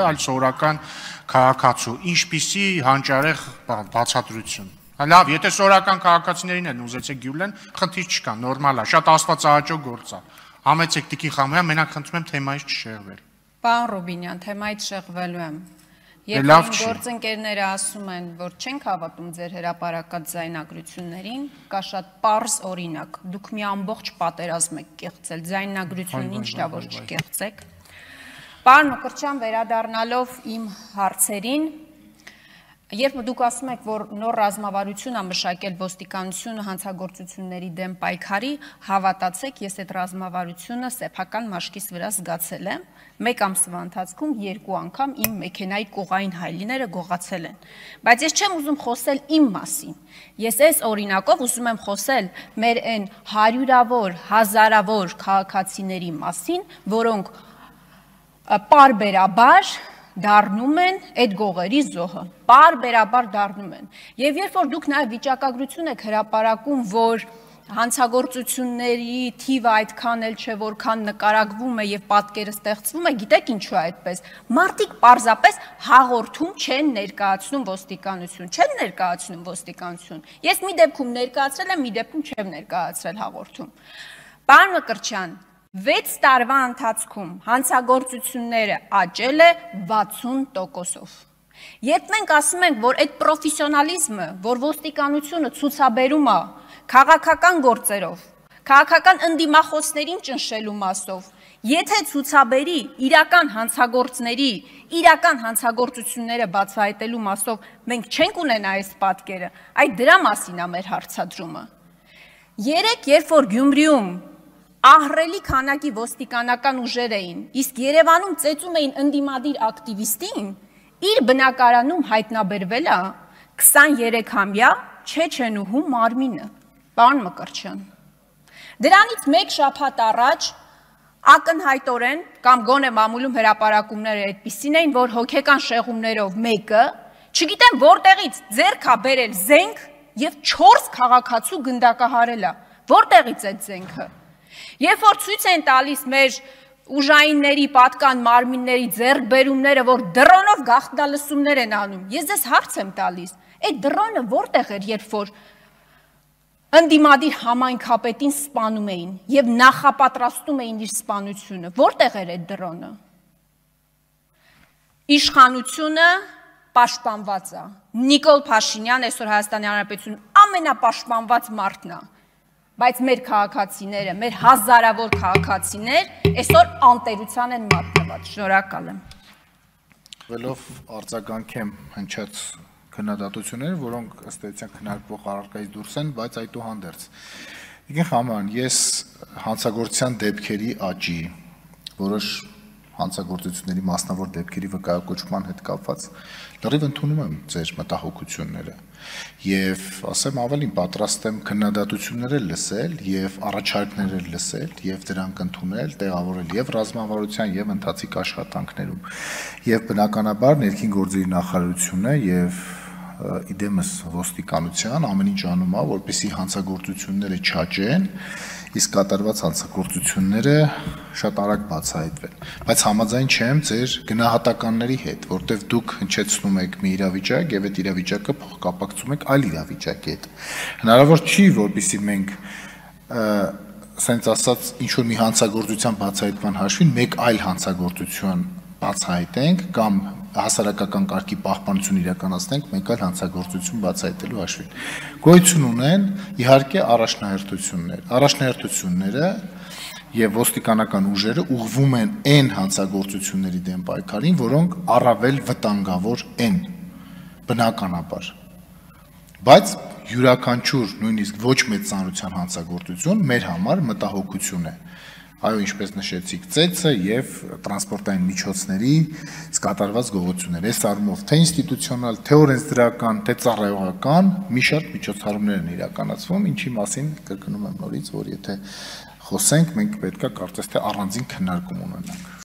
այլ սովորական քաղաքացու, ինչպիսի հանճարեղ բացատրություն։ Լավ, եթե սովորական քաղաքացիներին են ուզեցեք գյուլեն, խնդիր չկա, նորմալ է, շատ աստվածահաճո գործ է։ Համեցեք Տիկին Խամոյան, մենակ խնդրում եմ թեմայից չշեղվել։ Պարոն Ռուբինյան, թեմայից շեղվելու եմ։ Երբ գործընկերները ասում են, որ չենք հավատում ձեր հրապարակած ձայնագրություններին, կա շատ պարզ օրինակ, դուք մի ամբողջ պատերազմ եք կեղծել, ձայնագրությունն ինչն է, որ չկեղծեք։ Պարոն Մկրտչյան, վերադառնալով իմ հարցերին, երբ դուք ասում եք, որ նոր ռազմավարություն է մշակել ոստիկանությունը հանցագործությունների դեմ պայքարի, հավատացեք, ես այդ ռազմավարությունը սեփական մաշկիս վրա զգացել եմ, 1 ամսվա ընթացքում 2 անգամ իմ մեքենայի կողային հայելիները գողացել են։ Բայց ես չեմ ուզում խոսել իմ մասին։ Ես այս օրինակով ուզում եմ խոսել մեր այն հարյուրավոր, հազարավոր քաղաքացիների մասին, որոնք պարբերաբար դառնում են այդ գողերի զոհը, պարբերաբար դառնում են։ Եվ երբ որ դուք նաև վիճակագրություն եք հրապարակում, որ հանցագործությունների թիվը այդքան էլ չէ, որքան նկարագրվում է եւ պատկերը ստեղծվում է, գիտեք ինչու է այդպես։ Մարդիկ պարզապես հաղորդում չեն ներկայացնում ոստիկանություն, չեն ներկայացնում ոստիկանություն։ Ես մի դեպքում ներկայացրել եմ, մի դեպքում չեմ ներկայացրել հաղորդում։ Պարոն Մկրտչյան, 6 տարվա ընթացքում հանցագործությունները աճել է 60%-ով։ Երբ մենք ասում ենք, որ այդ պրոֆեսիոնալիզմը, որ ոստիկանությունը ցուցաբերում է քաղաքական գործերով, քաղաքական ընդդիմախոսներին ճնշելու մասով, եթե ցուցաբերի իրական հանցագործների, իրական հանցագործությունները բացահայտելու մասով, մենք չենք ունենա այս պատկերը, այդ դրա մասին է մեր հարցադրումը։ Երեք, երբ որ Գյումրիում ահռելի քանակի ոստիկանական ուժեր էին, իսկ Երևանում ծեծում էին ընդդիմադիր ակտիվիստին, իր բնակարանում հայտնաբերվել է 23-ամյա Չեչենուհու մարմինը, պարոն Մկրտչյան։ Դրանից 1 շաբաթ առաջ ակնհայտորեն կամ գոնե մամուլում հրապարակումները այդպիսին էին, որ հոգեկան շեղումներով մեկը, չգիտեմ որտեղից ձեռք է բերել զենք եւ 4 քաղաքացու գնդակահարել է։ Որտեղից է զենքը։ Երբ որ ցույց են տալիս մեր ուժայինների պատկան մարմինների ձեռքբերումները, որ դրոնով գաղտնալսումներ են անում, ես ձեզ հարց եմ տալիս, այդ դրոնը որտեղ էր, երբ որ ընդդիմադիր համայնքապետին սպանում էին եւ նախապատրաստում էին իր սպանությունը, որտեղ էր այդ դրոնը։ Իշխանությունը պաշտպանված է։ Նիկոլ Փաշինյան այսօր Հայաստանի Հանրապետությունում ամենապաշտպանված մարդն է։ Բայց մեր քաղաքացիները, մեր հազարավոր քաղաքացիներ այսօր անտերության են մատնված։ Շնորհակալ եմ։ Վելով արձագանքեմ հնչած քննադատությունները, որոնք ըստ էության քննարկվող առարկայից դուրս են, բայց այդուհանդերձ։ Տիկին Խամոյան, ես հանցագործության դեպքերի աճի, որոշ հանցագործությունների մասնավոր դեպքերի վկայակոչման հետ կապված լրիվ ընդունում եմ ձեր մտահոգությունները եւ ասեմ ավելին պատրաստ եմ քննադատություններ լսել եւ առաջարկներ լսել եւ դրանք ընդունել, տեղավորել եւ ռազմավարության եւ ընթացիկ աշխատանքներում եւ բնականաբար ներքին գործերի նախարարությունը եւ իդեմս ոստիկանության ամեն ինչ անում է, որպեսզի հանցագործությունները չաճեն, իսկ կատարված հանցագործությունները շատ արագ բացահայտվեն։ Բայց համաձայն չեմ ձեր գնահատականների հետ, որտեղ դուք հնչեցնում եք մի իրավիճակ եւ այդ իրավիճակը փոխկապակցում եք այլ իրավիճակի հետ։ Հնարավոր չի, որպեսզի մենք սենց ասած ինչ որ մի հանցագործության բացահայտման հաշվին մեկ այլ հանցագործություն բացահայտենք կամ հասարակական կարգի պահպանություն իրականացնենք մեկ այլ հանցագործություն բացահայտելու հաշվին։ Գոյություն ունեն իհարկե առաջնահերթությունները եւ ոստիկանական ուժերը ուղղվում են այն հանցագործությունների դեմ պայքարին, որոնք առավել վտանգավոր են բնականաբար։ Բայց յուրաքանչյուր նույնիսկ ոչ մեծ ծանրության հանցագործություն մեր համար մտահոգություն է։ Այո, ինչպես նշեցիք, ծեծը եւ տրանսպորտային միջոցների կատարված գողությունները։ Այս առումով թե ինստիտուցիոնալ, թե օրենսդրական, թե ծառայողական մի շարք միջոցառումներ են իրականացվում, ինչի մասին կրկնում եմ նորից, որ եթե խոսենք, մենք պետք է կարծես թե առանձին քննարկում ունենանք։